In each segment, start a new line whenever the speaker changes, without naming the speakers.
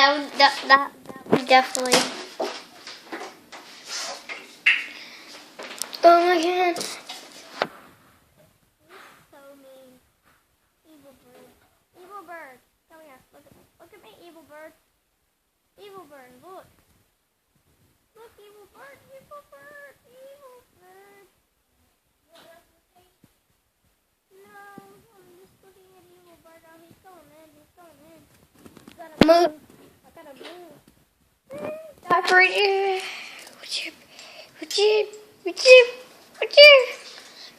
That would definitely. Oh my god. So mean. Evil bird. Evil bird. Come here. Look at me, evil bird. Evil bird. Look. Look, evil bird. Evil bird. Evil bird. No, I'm just looking at evil bird. Oh, he's going in. He's going in. Gotta move. I gotta move. Stop right here. Would you?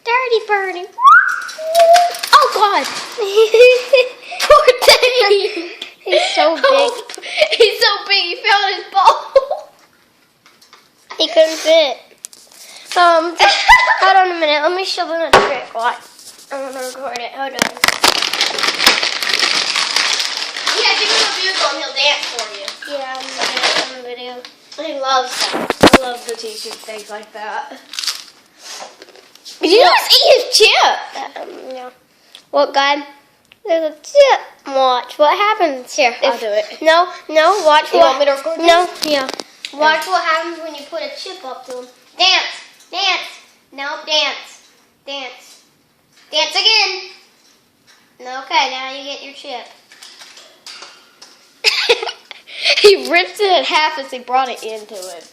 Dirty birdie. Oh God. Poor thing. He's so big.
He's so big. He fell in his ball.
He couldn't fit. Hold on a minute. Let me show them a trick. Watch. I'm gonna record it. Hold on.
Yeah, give him a vehicle and he'll dance for you.
Yeah, I'm gonna do it on the video.
He loves that. I love to teach him things like that. Did you just eat his chip?
Yeah. What, God? There's a chip. Watch what happens here.
I'll do it.
No. Watch
You want me to record this?
No. Yeah. Watch what happens when you put a chip up to him. Dance. No, dance. Dance again. Okay, now you get your chip.
He ripped it in half as he brought it into it.